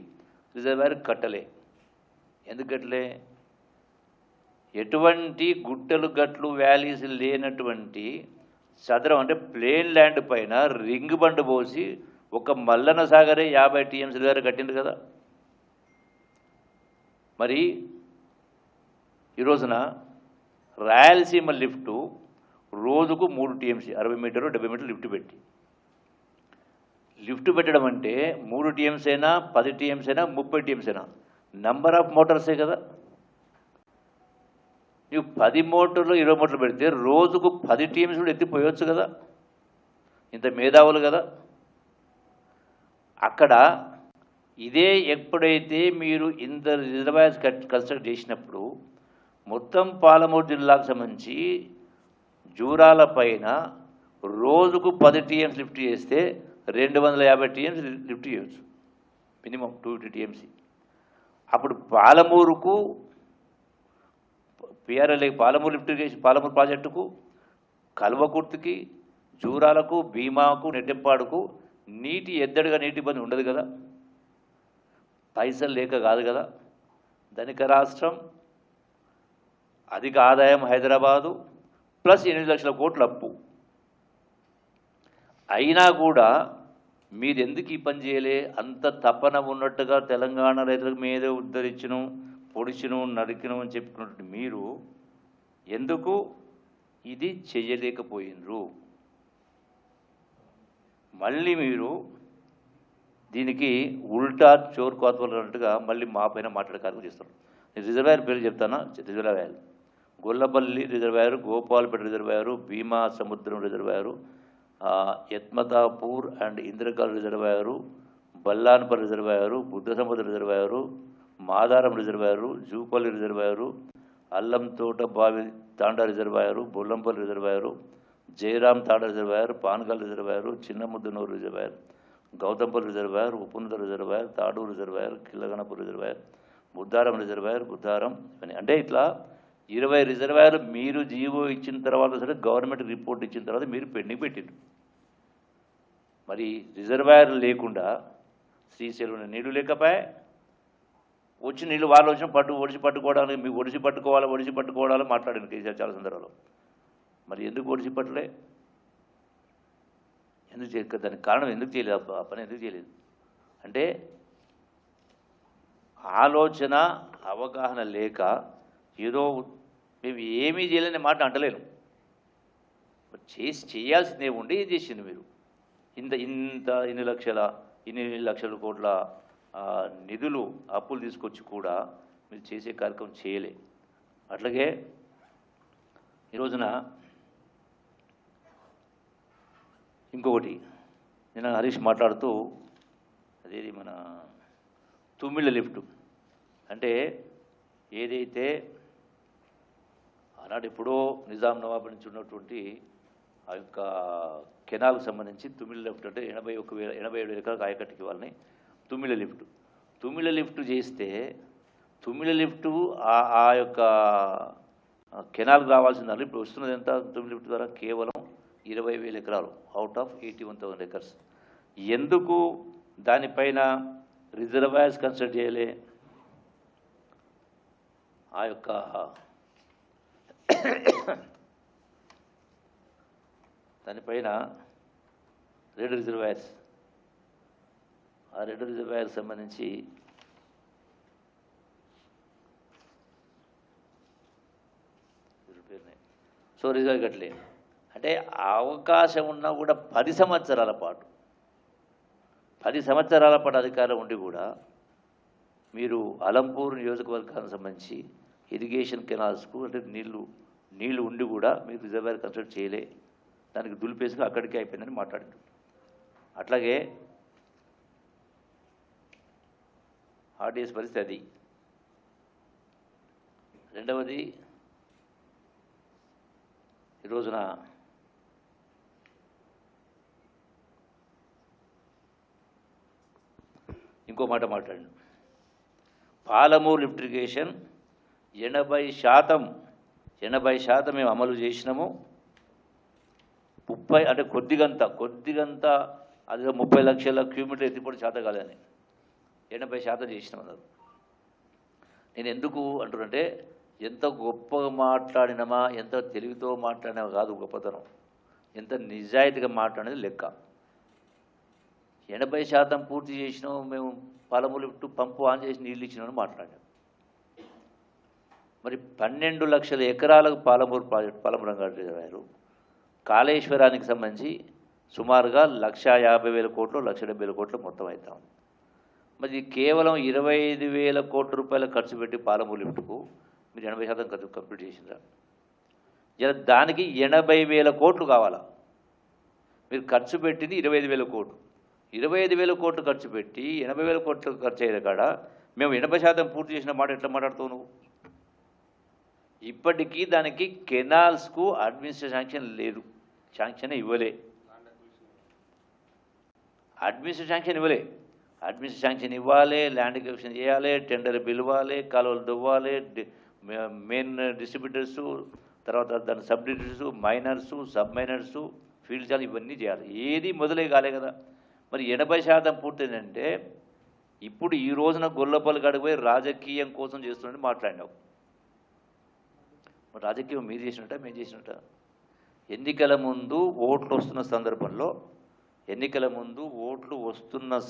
రిజర్వాయర్ కట్టలే. ఎందుకు కట్టలే? ఎటువంటి గుట్టలు గట్లు వ్యాలీస్ లేనటువంటి చదరం అంటే ప్లేన్ ల్యాండ్ పైన రింగ్ బండ్ పోసి ఒక మల్లన సాగరే 50 టీఎంసీ రిజర్వాయర్ కట్టిండ్రు కదా. మరి ఈ రోజున రాయలసీమ లిఫ్టు రోజుకు 3 టీఎంసీ 60 మీటరు 70 మీటర్లు లిఫ్ట్ పెట్టడం అంటే 3 టీఎంసీ అయినా 10 టీఎంసీ అయినా 30 టీఎంసీ అయినా నంబర్ ఆఫ్ మోటార్సే కదా. నువ్వు 10 మోటార్లు 20 మోటార్లు పెడితే రోజుకు 10 టీఎంసీ కూడా ఎత్తిపోయవచ్చు కదా. ఇంత మేధావులు కదా. అక్కడ ఇదే ఎప్పుడైతే మీరు ఇంత రిజర్వాయర్స్ కన్స్ట్రక్ట్ చేసినప్పుడు మొత్తం పాలమూరు జిల్లాకు సంబంధించి జూరాల పైన రోజుకు 10 టీఎంసీ లిఫ్ట్ చేస్తే 250 టీఎంసీ లిఫ్ట్ చేయవచ్చు, మినిమం 250 టీఎంసీ. అప్పుడు పాలమూరుకు పిఆర్ఎల్ఏ పాలమూరు లిఫ్ట్ చేసి పాలమూరు ప్రాజెక్టుకు, కల్వకుర్తికి, జూరాలకు, భీమాకు, నెట్టెంపాడుకు నీటి ఎద్దడిగా నీటి ఇబ్బంది ఉండదు కదా. పైసలు లేక కాదు కదా. ధనిక రాష్ట్రం, అధిక ఆదాయం హైదరాబాదు, ప్లస్ 8 లక్షల కోట్ల అప్పు. అయినా కూడా మీరు ఎందుకు ఈ పని చేయలే? అంత తపన ఉన్నట్టుగా తెలంగాణ రైతులకు మీదే ఉద్ధరించను, పొడిచిను, నరికిను అని చెప్పుకున్నట్టు మీరు ఎందుకు ఇది చెయ్యలేకపోయినరు? మళ్ళీ మీరు దీనికి ఉల్టా చోర్ కోతలు అన్నట్టుగా మళ్ళీ మా పైన మాట్లాడే కార్యక్రమం చేస్తారు. రిజర్వాయర్ పేరు చెప్తానా? Reservoir Gollapalli reservoir, Gopalpet reservoir, Bhima Samudram reservoir, Yatmatapur and Indrakal reservoir, Ballanpalli reservoir, Buddha Samudra reservoir, Madaram reservoir, Jupalli reservoir, Allam Thota Bavi Thanda reservoir, Bollampalli reservoir, Jayaram Thanda reservoir, Pangal reservoir, Chinnamuddanur reservoir, Gautampalli reservoir, Uppunada reservoir, Tadur reservoir, Killaganapur reservoir, Buddharam reservoir, Buddharam అని. అంటే ఇట్లా 20 రిజర్వాయర్లు మీరు జీవో ఇచ్చిన తర్వాత సరే గవర్నమెంట్ రిపోర్ట్ ఇచ్చిన తర్వాత మీరు పెండింగ్ పెట్టిండ్రు. మరి రిజర్వాయర్ లేకుండా శ్రీశైలంలో నీళ్లు లేకపోయా, వచ్చి నీళ్ళు వాళ్ళు వచ్చిన ఒడిసి పట్టుకోవడానికి మీకు ఒడిసి పట్టుకోవాలో మాట్లాడాను కేసీఆర్ చాలా సందర్భాలు. మరి ఎందుకు ఒడిసి పట్టలే? ఎందుకు చేయక? దానికి కారణం ఎందుకు చేయలేదు? ఆ పని ఎందుకు చేయలేదు అంటే ఆలోచన అవగాహన లేక ఏదో మేము ఏమీ చేయలేని మాట అంటలేను. చేయాల్సిందే ఉండి ఏం చేసింది మీరు? ఇన్ని లక్షల కోట్ల నిధులు అప్పులు తీసుకొచ్చి కూడా మీరు చేసే కార్యక్రమం చేయలే. అట్లాగే ఈ రోజున ఇంకొకటి నిన్న హరీష్ మాట్లాడుతూ అదేది మన తుమ్మిళ్ళ లిఫ్ట్ అంటే ఏదైతే ఆనాడు ఎప్పుడో నిజాం నవాబు నుంచి ఉన్నటువంటి ఆ యొక్క కెనాల్కు సంబంధించి తుమ్మిళ్ళ లిఫ్ట్ అంటే 87 ఎకరాలకు ఆయకట్టుకి వాళ్ళని తుమ్మిళ్ళ లిఫ్ట్ చేస్తే తుమ్మిళ్ళ లిఫ్టు ఆ యొక్క కెనాల్కి రావాల్సింది ఇప్పుడు వస్తున్నది ఎంత? తుమ్మిళ్ళ లిఫ్ట్ ద్వారా కేవలం 20,000 ఎకరాలు అవుట్ ఆఫ్ 81,000 ఎకర్స్. ఎందుకు దానిపైన రిజర్వాయర్స్ కన్స్ట్రక్ట్ చేయలే? ఆ యొక్క దానిపైన 2 రిజర్వాయర్స్, ఆ 2 రిజర్వాయర్స్ సంబంధించి సో రిజర్వ్ కట్టలే. అంటే అవకాశం ఉన్నా కూడా 10 సంవత్సరాల పాటు అధికారం ఉండి కూడా మీరు అలంపూర్ నియోజకవర్గానికి సంబంధించి ఇరిగేషన్ కెనాల్స్కు అంటే నీళ్లు ఉండి కూడా మీరు రిజర్వాయర్ కన్స్ట్రక్ట్ చేయలే, దానికి దులిపేసుకు అక్కడికే అయిపోయిందని మాట్లాడారు. అట్లాగే ఆర్డీఎస్ పరిస్థితి అది. రెండవది, ఈ రోజున ఇంకో మాట మాట్లాడండి. పాలమూరు లిఫ్ట్ ఇరిగేషన్ 80% మేము అమలు చేసినాము. 30 అంటే కొద్దిగంత అది 30 లక్షల క్యూమీటర్ ఎత్తిపోవడం చేత కాదని 80% చేసినాం అన్నారు. నేను ఎందుకు అంటున్నంటే ఎంత గొప్పగా మాట్లాడినామా, ఎంత తెలివితో మాట్లాడినామా కాదు గొప్పతనం, ఎంత నిజాయితీగా మాట్లాడేది లెక్క. 80% పూర్తి చేసినాం మేము, పాలమూరు లిఫ్ట్ పంపు ఆన్ చేసి నీళ్ళు ఇచ్చినామని మాట్లాడాం. మరి 12 లక్షల ఎకరాలకు పాలమూరు ప్రాజెక్టు, పాలమూరు రంగారెడ్డి రిజర్వాయరు, కాళేశ్వరానికి సంబంధించి సుమారుగా 1,50,000 కోట్లు 1,70,000 కోట్లు మొత్తం అవుతాం. మరి కేవలం 25,000 కోట్ల రూపాయలు ఖర్చు పెట్టి పాలమూరు లిఫ్ట్కు మీరు 80% ఖర్చు కంప్లీట్ చేసినారా? దానికి 80,000 కోట్లు కావాలా? మీరు ఖర్చు పెట్టింది 25,000 కోట్లు. 25,000 కోట్లు ఖర్చు పెట్టి 80,000 కోట్లు ఖర్చు అయ్యే కాడ మేము 80% పూర్తి చేసిన మాట ఎట్లా మాట్లాడుతావు నువ్వు? ఇప్పటికీ దానికి కెనాల్స్కు అడ్మినిస్ట్రేషన్ శాంక్షన్ లేదు, శాంక్షన్ ఇవ్వలే. అడ్మినిస్ట్రేషన్ శాంక్షన్ ఇవ్వాలి, ల్యాండ్ ఎక్విజిషన్ చేయాలి, టెండర్ పిలవాలి, కాలువలు దువ్వాలి, మెయిన్ డిస్ట్రిబ్యూటర్సు, తర్వాత దాని సబ్ డిస్ట్రిబ్యూటర్సు, మైనర్సు, సబ్ మైనర్సు, ఫీల్డ్ చాలు, ఇవన్నీ చేయాలి. ఏది మొదలే కాలే కదా. మరి 80% పూర్తయిందంటే ఇప్పుడు ఈ రోజున గొల్లపల్లి గడిపోయి రాజకీయం కోసం చేస్తున్నట్టు మాట్లాడినావు. మరి రాజకీయం మీరు చేసినట్ట, మేము చేసినట్ట? ఎన్నికల ముందు ఓట్లు వస్తున్న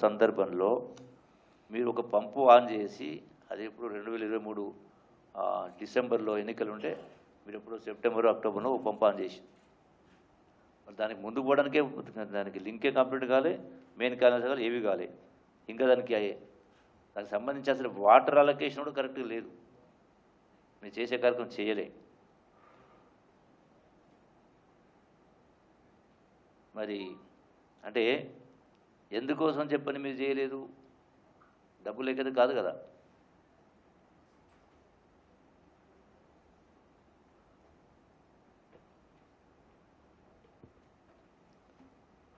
సందర్భంలో మీరు ఒక పంపు ఆన్ చేసి, అది ఇప్పుడు 2023 డిసెంబర్లో ఎన్నికలు ఉంటే మీరు ఎప్పుడు సెప్టెంబర్ అక్టోబర్లో ఒక పంపు ఆన్ చేసి, మరి దానికి ముందు పోవడానికే దానికి లింకే కంప్లీట్ కాలే, మెయిన్ కాలేజ్ కాదు, ఏవి కాలే. ఇంకా దానికి సంబంధించి అసలు వాటర్ అలొకేషన్ కూడా కరెక్ట్గా లేదు. మీరు చేసే కార్యక్రమం చేయలే. మరి అంటే ఎందుకోసం చెప్పని మీరు చేయలేదు? డబ్బు లేకది కాదు కదా.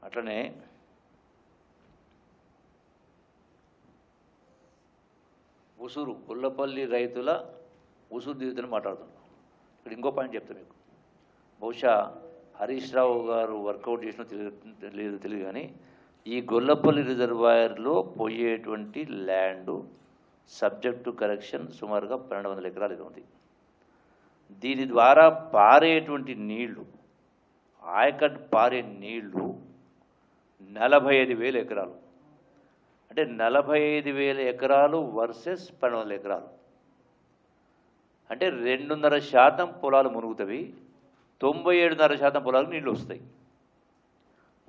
అట్లనే గొల్లపల్లి రైతుల ఉసురు దిగుతుని మాట్లాడుతున్నాం. ఇక్కడ ఇంకో పాయింట్ చెప్తాను మీకు. బహుశా హరీష్ రావు గారు వర్కౌట్ చేసినా తెలియదు కానీ ఈ గొల్లపల్లి రిజర్వాయర్లో పోయేటువంటి ల్యాండు సబ్జెక్ట్ టు కరెక్షన్ సుమారుగా 1,200 ఎకరాలు ఇది ఉంది. దీని ద్వారా పారేటువంటి నీళ్లు, ఆయకట్ పారే నీళ్లు 45,000 ఎకరాలు. అంటే 45,000 ఎకరాలు వర్సెస్ 1,200 ఎకరాలు. అంటే 2.5% పొలాలు మునుగుతవి, 97.5% పొలాలకు నీళ్ళు వస్తాయి.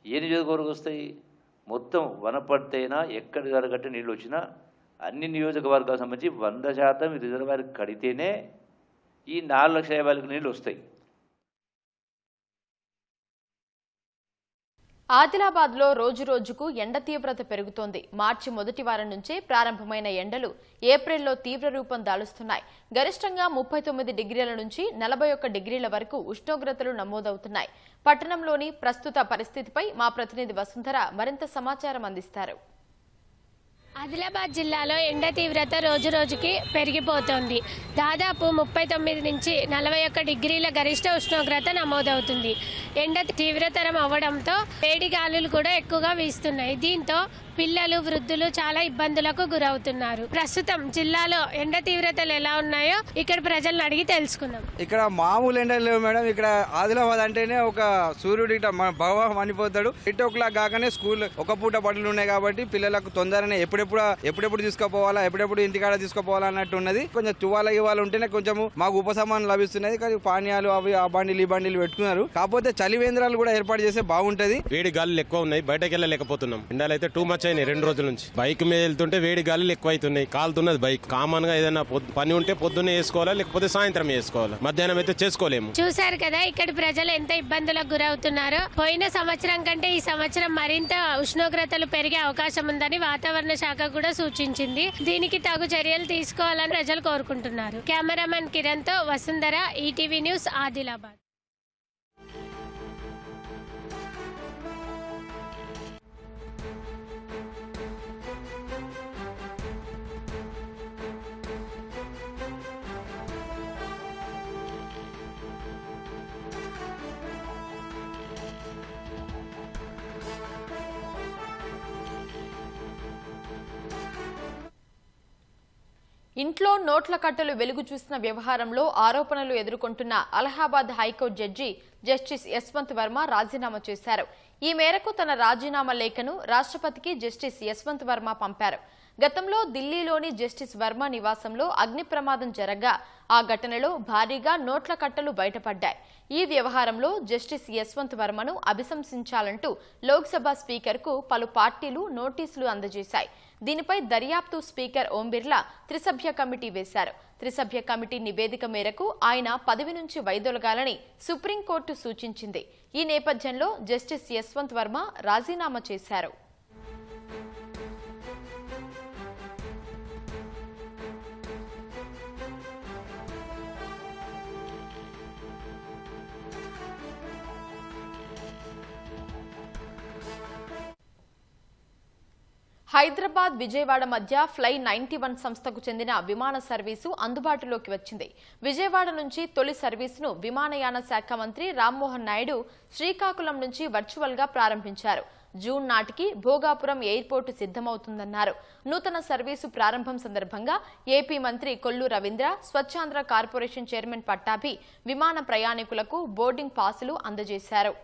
ఏ నియోజకవర్గం వస్తాయి? మొత్తం వనపడితేనా ఎక్కడి జరగట్టే నీళ్ళు వచ్చినా అన్ని నియోజకవర్గాలకు సంబంధించి 100% రిజర్వాయర్ కడితేనే ఈ 4,50,000 నీళ్ళు వస్తాయి. ఆదిలాబాద్లో రోజురోజుకు ఎండ తీవ్రత పెరుగుతోంది. మార్చి మొదటి వారం నుంచే ప్రారంభమైన ఎండలు ఏప్రిల్లో తీవ్ర రూపం దాలుస్తున్నాయి. గరిష్టంగా 39 డిగ్రీల నుంచి 41 డిగ్రీల వరకు ఉష్ణోగ్రతలు నమోదవుతున్నాయి. పట్టణంలోని ప్రస్తుత పరిస్థితిపై మా ప్రతినిధి వసుంధర మరింత సమాచారం అందిస్తారు. ఆదిలాబాద్ జిల్లాలో ఎండ తీవ్రత రోజురోజుకి పెరిగిపోతోంది. దాదాపు 39 నుంచి 41 డిగ్రీల గరిష్ట ఉష్ణోగ్రత నమోదవుతుంది. ఎండ తీవ్రతరం అవ్వడంతో వేడి గాలులు కూడా ఎక్కువగా వీస్తున్నాయి. దీంతో పిల్లలు, వృద్ధులు చాలా ఇబ్బందులకు గురవుతున్నారు. ప్రస్తుతం జిల్లాలో ఎండ తీవ్రతలు ఎలా ఉన్నాయో ఇక్కడ ప్రజలను అడిగి తెలుసుకుందాం. ఇక్కడ మామూలు ఎండలు లేవు మేడం. ఇక్కడ ఆదిలాబాద్ అంటేనే ఒక సూర్యుడి బాగా మనిపోతాడు. 8 o'clock కాగానే స్కూల్ ఒక పూట బడులు ఉన్నాయి కాబట్టి పిల్లలకు తొందరనే ఎప్పుడెప్పుడు ఎప్పుడెప్పుడు తీసుకోపోవాలా, ఎప్పుడెప్పుడు ఇంటికాడ తీసుకోపోవాలా అన్నట్టు ఉన్నది. కొంచెం తువాల ఉంటేనే కొంచెం మాకు ఉపశమనం లభిస్తున్నది. కానీ పానీయాలు అవి ఆ బండిలు ఈ బండిలు పెట్టుకున్నారు. కాకపోతే చలి వేంద్రాలు కూడా ఏర్పాటు చేస్తే బాగుంటది. వేడి గాలులు ఎక్కువ ఉన్నాయి, బయటకు వెళ్ళలేకపోతున్నాం. ఎండలు అయితే టూ మచ్ అయినాయి 2 రోజుల నుంచి. బైక్ మీద వెళ్తుంటే వేడి గాలులు ఎక్కువ అవుతున్నాయి, కాలుతున్నది బైక్. కామన్ గా ఏదైనా పని ఉంటే పొద్దున్నే వేసుకోవాలా, లేకపోతే సాయంత్రం వేసుకోవాలా. మధ్యాహ్నం అయితే చేసుకోలేము. చూశారు కదా ఇక్కడ ప్రజలు ఎంత ఇబ్బందులకు గురవుతున్నారో. పోయిన సంవత్సరం కంటే ఈ సంవత్సరం మరింత ఉష్ణోగ్రతలు పెరిగే అవకాశం ఉందని వాతావరణ శాఖ కూడా సూచించింది. దీనికి తగు చర్యలు తీసుకోవాలని ప్రజలు కోరుకుంటున్నారు. కెమెరామెన్ కిరణ్ తో వసుంధర, ఈటీవీ న్యూస్, ఆదిలాబాద్. ఇంట్లో నోట్ల కట్టలు వెలుగు చూసిన వ్యవహారంలో ఆరోపణలు ఎదుర్కొంటున్న Allahabad high court judge justice Yashwant Varma రాజీనామా చేశారు. ఈ మేరకు తన రాజీనామా లేఖను రాష్ట్రపతికి జస్టిస్ యశ్వంత్ వర్మ పంపారు. గతంలో ఢిల్లీలోని జస్టిస్ వర్మ నివాసంలో అగ్ని ప్రమాదం జరగ్గా ఆ ఘటనలో భారీగా నోట్ల కట్టలు బయటపడ్డాయి. ఈ వ్యవహారంలో జస్టిస్ యశ్వంత్ వర్మను అభిశంసించాలంటూ లోక్సభ స్పీకర్కు పలు పార్టీలు నోటీసులు అందజేశాయి. దీనిపై దర్యాప్తు స్పీకర్ ఓం బిర్లా త్రిసభ్య కమిటీ వేశారు. త్రిసభ్య కమిటీ నివేదిక మేరకు ఆయన పదవి నుంచి వైదొలగాలని సుప్రీంకోర్టు సూచించింది. ఈ నేపథ్యంలో జస్టిస్ యశ్వంత్ వర్మ రాజీనామా చేశారు. హైదరాబాద్ విజయవాడ మధ్య ఫ్లై 91 సంస్థకు చెందిన విమాన సర్వీసు అందుబాటులోకి వచ్చింది. విజయవాడ నుంచి తొలి సర్వీసును విమానయాన శాఖ మంత్రి రామ్మోహన్ నాయుడు శ్రీకాకుళం నుంచి వర్చువల్ గా ప్రారంభించారు. జూన్ నాటికి భోగాపురం ఎయిర్పోర్టు సిద్ధమవుతుందన్నారు. నూతన సర్వీసు ప్రారంభం సందర్భంగా ఏపీ మంత్రి కొల్లు రవీంద్ర, స్వచ్ఛాంధ్ర కార్పొరేషన్ చైర్మన్ పట్టాభి విమాన ప్రయాణికులకు బోర్డింగ్ పాసులు అందజేశారు.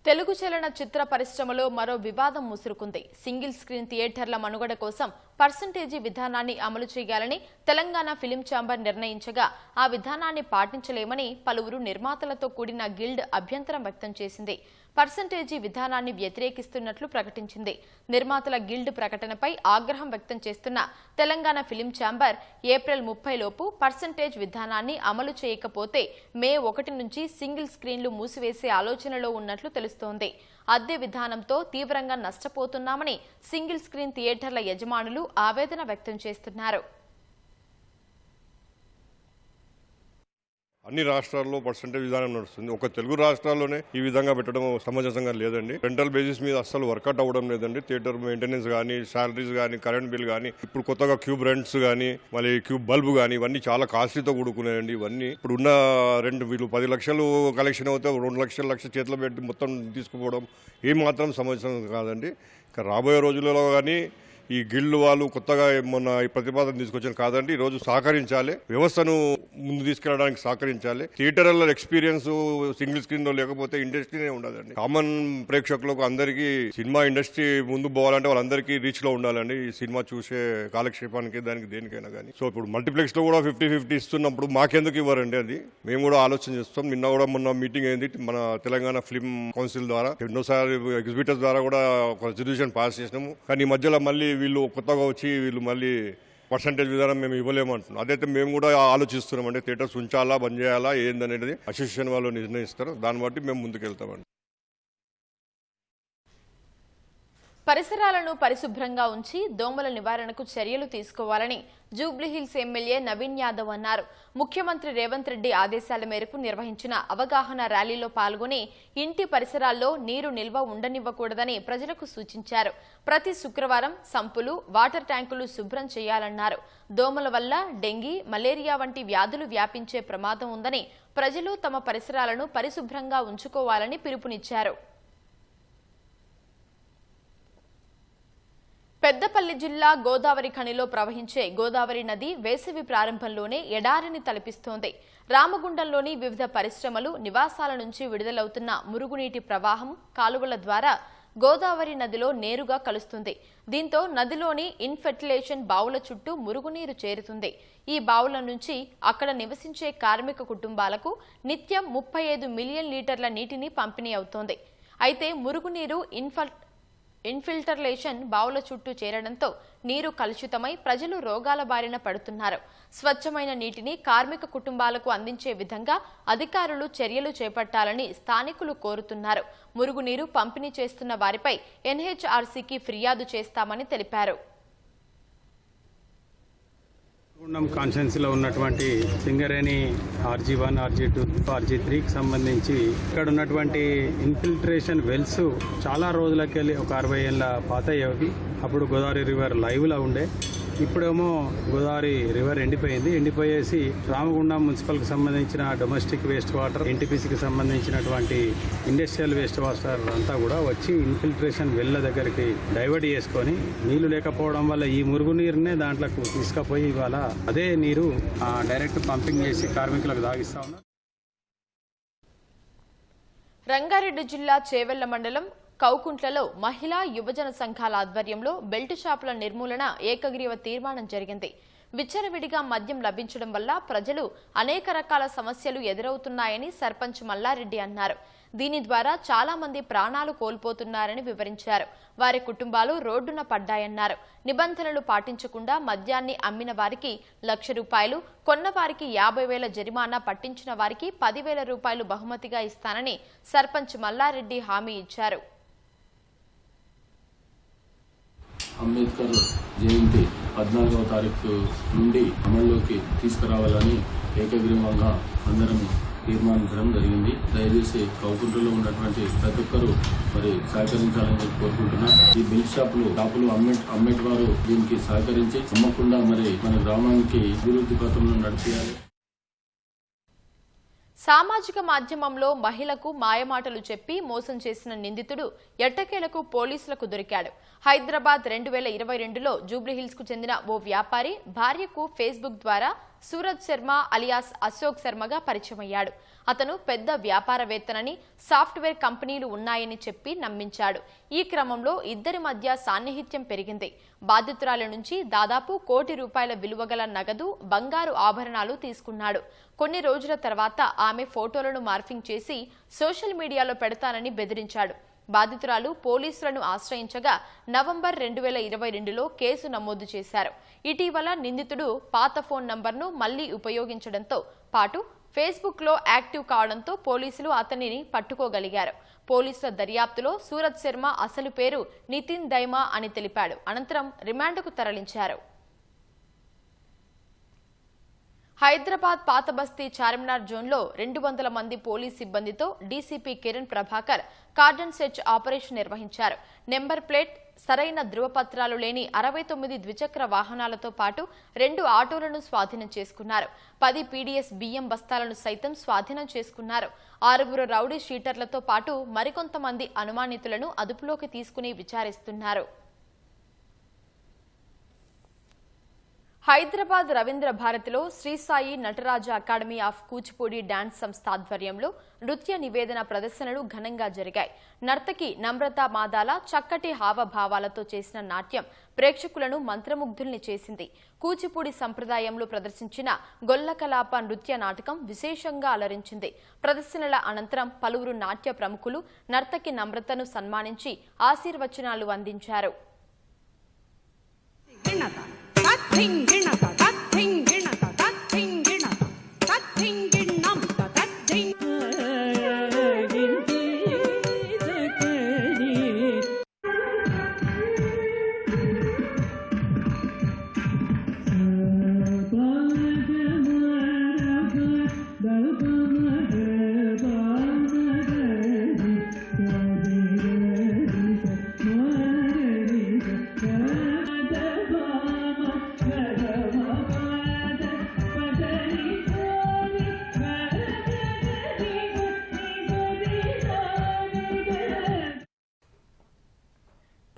తెలుగు చలన చిత్ర పరిశ్రమలో మరో వివాదం ముసురుకుంది. సింగిల్ స్క్రీన్ థియేటర్ల మనుగడ కోసం పర్సంటేజీ విధానాన్ని అమలు చేయాలని తెలంగాణ ఫిలిం ఛాంబర్ నిర్ణయించగా ఆ విధానాన్ని పాటించలేమని పలువురు నిర్మాతలతో కూడిన గిల్డ్ అభ్యంతరం వ్యక్తం చేసింది. పర్సంటేజీ విధానాన్ని వ్యతిరేకిస్తున్నట్లు ప్రకటించింది. నిర్మాతల గిల్డ్ ప్రకటనపై ఆగ్రహం వ్యక్తం చేస్తున్న తెలంగాణ ఫిలిం ఛాంబర్ ఏప్రిల్ 30 లోపు పర్సంటేజ్ విధానాన్ని అమలు చేయకపోతే మే 1 నుంచి సింగిల్ స్క్రీన్లు మూసివేసే ఆలోచనలో ఉన్నట్లు తెలుస్తోంది. అద్దె విధానంతో తీవ్రంగా నష్టపోతున్నామని సింగిల్ స్క్రీన్ థియేటర్ల యజమానులు ఆవేదన వ్యక్తం చేస్తున్నారు. అన్ని రాష్ట్రాల్లో పర్సెంటేజ్ విధానం నడుస్తుంది. ఒక తెలుగు రాష్ట్రాల్లోనే ఈ విధంగా పెట్టడం సమంజసంగా లేదండి. రెంటల్ బేసిస్ మీద అస్సలు వర్కౌట్ అవ్వడం లేదండి. థియేటర్ మెయింటెనెన్స్ కానీ, శాలరీస్ కానీ, కరెంట్ బిల్ కానీ, ఇప్పుడు కొత్తగా క్యూబ్ రెంట్స్ కానీ, మళ్ళీ క్యూబ్ బల్బ్ కానీ, ఇవన్నీ చాలా కాస్ట్లీతో కూడుకున్నాయండి. ఇవన్నీ ఇప్పుడు ఉన్న వీళ్ళు 10 లక్షలు కలెక్షన్ అవుతే 2 లక్షల చేతిలో పెట్టి మొత్తం తీసుకుపోవడం ఏమాత్రం సమంజసం కాదండి. ఇంకా రాబోయే రోజులలో కానీ ఈ గిల్డ్ వాళ్ళు కొత్తగా మొన్న ఈ ప్రతిపాదన తీసుకొచ్చిన కాదండి. ఈ రోజు సహకరించాలి, వ్యవస్థను ముందు తీసుకెళ్ళడానికి సహకరించాలి. థియేటర్ల ఎక్స్పీరియన్స్ సింగిల్ స్క్రీన్ లో లేకపోతే ఇండస్ట్రీనే ఉండదండి. కామన్ ప్రేక్షకులకు అందరికీ సినిమా ఇండస్ట్రీ ముందు పోవాలంటే వాళ్ళందరికీ రీచ్ లో ఉండాలండి. ఈ సినిమా చూసే కాలక్షేపానికి దానికి దేనికైనా కానీ. సో ఇప్పుడు మల్టీప్లెక్స్ లో కూడా 50-50 ఇస్తున్నప్పుడు మాకెందుకు ఇవ్వరండి? అది మేము కూడా ఆలోచన చేస్తాం. నిన్న కూడా మొన్న మీటింగ్ అయింది మన తెలంగాణ ఫిల్మ్ కౌన్సిల్ ద్వారా. ఎన్నోసారి ఎగ్జిబిటర్స్ ద్వారా కూడా ఒక రెజల్యూషన్ పాస్ చేసినాము. కానీ ఈ మధ్యలో మళ్ళీ వీళ్ళు కొత్తగా వచ్చి వీళ్ళు మళ్ళీ పర్సంటేజ్ విధానం మేము ఇవ్వలేమంటున్నాం. అదైతే మేము కూడా ఆలోచిస్తున్నాం. అంటే థియేటర్స్ ఉంచాలా, బంద్ చేయాలా, ఏందనేది అసోసియేషన్ వాళ్ళు నిర్ణయిస్తారు. దాన్ని బట్టి మేము ముందుకెళ్తామండి. పరిసరాలను పరిశుభ్రంగా ఉంచి దోమల నివారణకు చర్యలు తీసుకోవాలని జూబ్లీహిల్స్ ఎమ్మెల్యే నవీన్ యాదవ్ అన్నారు. ముఖ్యమంత్రి రేవంత్ రెడ్డి ఆదేశాల మేరకు నిర్వహించిన అవగాహన ర్యాలీలో పాల్గొని ఇంటి పరిసరాల్లో నీరు నిల్వ ఉండనివ్వకూడదని ప్రజలకు సూచించారు. ప్రతి శుక్రవారం సంపులు, వాటర్ ట్యాంకులు శుభ్రం చేయాలన్నారు. దోమల వల్ల డెంగీ, మలేరియా వంటి వ్యాధులు వ్యాపించే ప్రమాదం ఉందని ప్రజలు తమ పరిసరాలను పరిశుభ్రంగా ఉంచుకోవాలని పిలుపునిచ్చారు. పెద్దపల్లి జిల్లా గోదావరి ఖనిలో ప్రవహించే గోదావరి నది వేసవి ప్రారంభంలోనే ఎడారిని తలపిస్తోంది. రామగుండంలోని వివిధ పరిశ్రమలు, నివాసాల నుంచి విడుదలవుతున్న మురుగునీటి ప్రవాహం కాలువల ద్వారా గోదావరి నదిలో నేరుగా కలుస్తుంది. దీంతో నదిలోని ఇన్ఫెర్టిలేషన్ బావుల చుట్టూ మురుగునీరు చేరుతుంది. ఈ బావుల నుంచి అక్కడ నివసించే కార్మిక కుటుంబాలకు నిత్యం 35 మిలియన్ లీటర్ల నీటిని పంపిణీ అవుతోంది. అయితే మురుగునీరు ఇన్ఫిల్టర్లేషన్ బావుల చుట్టూ చేరడంతో నీరు కలుషితమై ప్రజలు రోగాల బారిన పడుతున్నారు. స్వచ్ఛమైన నీటిని కార్మిక కుటుంబాలకు అందించే విధంగా అధికారులు చర్యలు చేపట్టాలని స్థానికులు కోరుతున్నారు. మురుగునీరు పంపిణీ చేస్తున్న వారిపై ఎన్హెచ్ఆర్సీకి ఫిర్యాదు చేస్తామని తెలిపారు. గుండం కాన్స్టిట్యున్సీలో ఉన్నటువంటి సింగరేణి RG1, RG2, RG3కి సంబంధించి ఇక్కడ ఉన్నటువంటి ఇన్ఫిల్ట్రేషన్ వెల్స్ చాలా రోజులకెళ్ళి ఒక 60 ఏళ్ళ పాతయ్యేవి. అప్పుడు గోదావరి రివర్ లైవ్లో ఉండే. ఇప్పుడేమో గోదావరి రివర్ ఎండిపోయేసి రామగుండం మున్సిపల్కి సంబంధించిన డొమెస్టిక్ వేస్ట్ వాటర్, NTPCకి సంబంధించినటువంటి ఇండస్ట్రియల్ వేస్ట్ వాటర్ అంతా కూడా వచ్చి ఇన్ఫిల్ట్రేషన్ వెల్ల దగ్గరికి డైవర్ట్ చేసుకొని నీళ్లు లేకపోవడం వల్ల ఈ మురుగునీరునే దాంట్లోకి తీసుకుపోయి ఇవాళ అదే నీరు డైరెక్ట్ పంపింగ్ చేసి కార్మికులకు తాగిస్తా ఉన్నారు. రంగారెడ్డి జిల్లా చేవెళ్ల మండలం కౌకుంట్లలో మహిళా యువజన సంఘాల ఆధ్వర్యంలో బెల్ట్ షాపుల నిర్మూలన ఏకగ్రీవ తీర్మానం జరిగింది. విచ్చలవిడిగా మద్యం లభించడం వల్ల ప్రజలు అనేక రకాల సమస్యలు ఎదురవుతున్నాయని సర్పంచ్ మల్లారెడ్డి అన్నారు. దీని ద్వారా చాలా మంది ప్రాణాలు కోల్పోతున్నారని వివరించారు. వారి కుటుంబాలు రోడ్డున పడ్డాయన్నారు. నిబంధనలు పాటించకుండా మద్యాన్ని అమ్మిన వారికి ₹1,00,000, కొన్న వారికి 50,000 జరిమానా, పట్టించిన వారికి ₹10,000 బహుమతిగా ఇస్తానని సర్పంచ్ మల్లారెడ్డి హామీ ఇచ్చారు. అంబేద్కర్ జయంతి 14వ తారీఖు నుండి అమల్లోకి తీసుకురావాలని ఏకగ్రీవంగా అందరం తీర్మానించడం జరిగింది. దయచేసి కౌకుంటలో ఉన్నటువంటి ప్రతి ఒక్కరూ సహకరించాలని కోరుకుంటున్నా. ఈ బిల్ షాపులు అమ్మేటి వారు దీనికి సహకరించి అమ్మకుండా మన గ్రామానికి అభివృద్ధి పథంలో నడిపించాలి. సామాజిక మాధ్యమంలో మహిళకు మాయమాటలు చెప్పి మోసం చేసిన నిందితుడు ఎట్టకేలకు పోలీసులకు దొరికాడు. హైదరాబాద్ 2022లో జూబ్లీహిల్స్ కు చెందిన ఓ వ్యాపారి భార్యకు ఫేస్బుక్ ద్వారా సూరజ్ శర్మ అలియాస్ అశోక్ శర్మగా పరిచయమయ్యాడు. అతను పెద్ద వ్యాపారవేత్తనని, సాఫ్ట్వేర్ కంపెనీలు ఉన్నాయని చెప్పి నమ్మించాడు. ఈ క్రమంలో ఇద్దరి మధ్య సాన్నిహిత్యం పెరిగింది. బాధితురాలి నుంచి దాదాపు ₹1 కోటి విలువగల నగదు, బంగారు ఆభరణాలు తీసుకున్నాడు. కొన్ని రోజుల తర్వాత ఆమె ఫోటోలను మార్ఫింగ్ చేసి సోషల్ మీడియాలో పెడతానని బెదిరించాడు. బాధితురాలు పోలీసులను ఆశ్రయించగా నవంబర్ 2022లో కేసు నమోదు చేశారు. ఇటీవల నిందితుడు పాత ఫోన్ నంబర్ను మళ్లీ ఉపయోగించడంతో పాటు ఫేస్బుక్లో యాక్టివ్ కావడంతో పోలీసులు అతనిని పట్టుకోగలిగారు. పోలీసుల దర్యాప్తులో సూరజ్ శర్మ అసలు పేరు నితిన్ దైమా అని తెలిపాడు. అనంతరం రిమాండ్కు తరలించారు. హైదరాబాద్ పాత బస్తీ చార్మినార్ జోన్లో 200 మంది పోలీస్ సిబ్బందితో DCP Kiran Prabhakar cordon search operation నిర్వహించారు. నెంబర్ ప్లేట్, సరైన ధృవపత్రాలు లేని 69 ద్విచక్ర వాహనాలతో పాటు 2 ఆటోలను స్వాధీనం చేసుకున్నారు. 10 PDS బియ్యం బస్తాలను సైతం స్వాధీనం చేసుకున్నారు. 6 రౌడీ షీటర్లతో పాటు మరికొంతమంది అనుమానితులను అదుపులోకి తీసుకుని విచారిస్తున్నారు. హైదరాబాద్ రవీంద్ర భారతిలో Sri Sai Nataraja academy of Kuchipudi dance సంస్థ ఆధ్వర్యంలో నృత్య నివేదన ప్రదర్శనలు ఘనంగా జరిగాయి. నర్తకి నమ్రత మాదాల చక్కటి హావభావాలతో చేసిన నాట్యం ప్రేక్షకులను మంత్రముగ్ధుల్ని చేసింది. కూచిపూడి సంప్రదాయంలో ప్రదర్శించిన గొల్లకలాప నృత్య నాటకం విశేషంగా అలరించింది. ప్రదర్శనల అనంతరం పలువురు నాట్య ప్రముఖులు నర్తకి నమ్రతను సన్మానించి ఆశీర్వచనాలు అందించారు.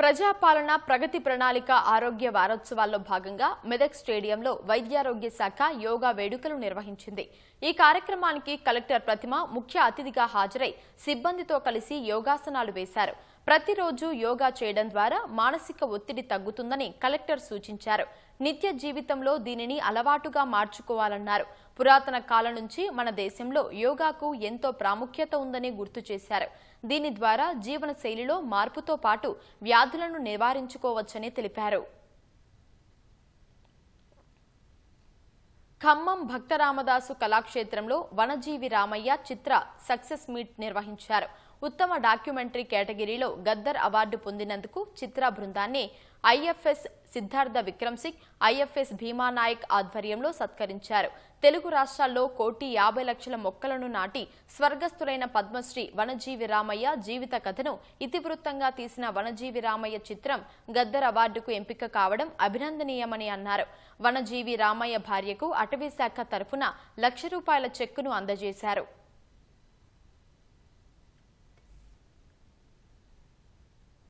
ప్రజాపాలన ప్రగతి ప్రణాళిక ఆరోగ్య వారోత్సవాల్లో భాగంగా మెదక్ స్టేడియంలో వైద్యారోగ్య శాఖ యోగా వేడుకలు నిర్వహించింది. ఈ కార్యక్రమానికి కలెక్టర్ ప్రతిమ ముఖ్య అతిథిగా హాజరై సిబ్బందితో కలిసి యోగాసనాలు వేశారు. ప్రతిరోజు యోగా చేయడం ద్వారా మానసిక ఒత్తిడి తగ్గుతుందని కలెక్టర్ సూచించారు. నిత్య జీవితంలో దీనిని అలవాటుగా మార్చుకోవాలన్నారు. పురాతన కాలం నుంచి మన దేశంలో యోగాకు ఎంతో ప్రాముఖ్యత ఉందని గుర్తు చేశారు. దీని ద్వారా జీవన శైలిలో మార్పుతో పాటు వ్యాధులను నివారించుకోవచ్చని తెలిపారు. ఖమ్మం భక్తరామదాసు కళాక్షేత్రంలో వనజీవి రామయ్య చిత్ర సక్సెస్ మీట్ నిర్వహించారు. ఉత్తమ డాక్యుమెంటరీ కేటగిరీలో గద్దర్ అవార్డు పొందినందుకు చిత్ర బృందాన్ని ఐఎఫ్ఎస్ సిద్ధార్థ విక్రమ్ సింగ్, ఐఎఫ్ఎస్ భీమానాయక్ ఆధ్వర్యంలో సత్కరించారు. తెలుగు రాష్ట్రాల్లో 1,50,00,000 మొక్కలను నాటి స్వర్గస్థులైన పద్మశ్రీ వనజీవి రామయ్య జీవిత కథను ఇతివృత్తంగా తీసిన వనజీవి రామయ్య చిత్రం గద్దర్ అవార్డుకు ఎంపిక కావడం అభినందనీయమని అన్నారు. వనజీవి రామయ్య భార్యకు అటవీ శాఖ తరఫున ₹1,00,000 చెక్కును అందజేశారు.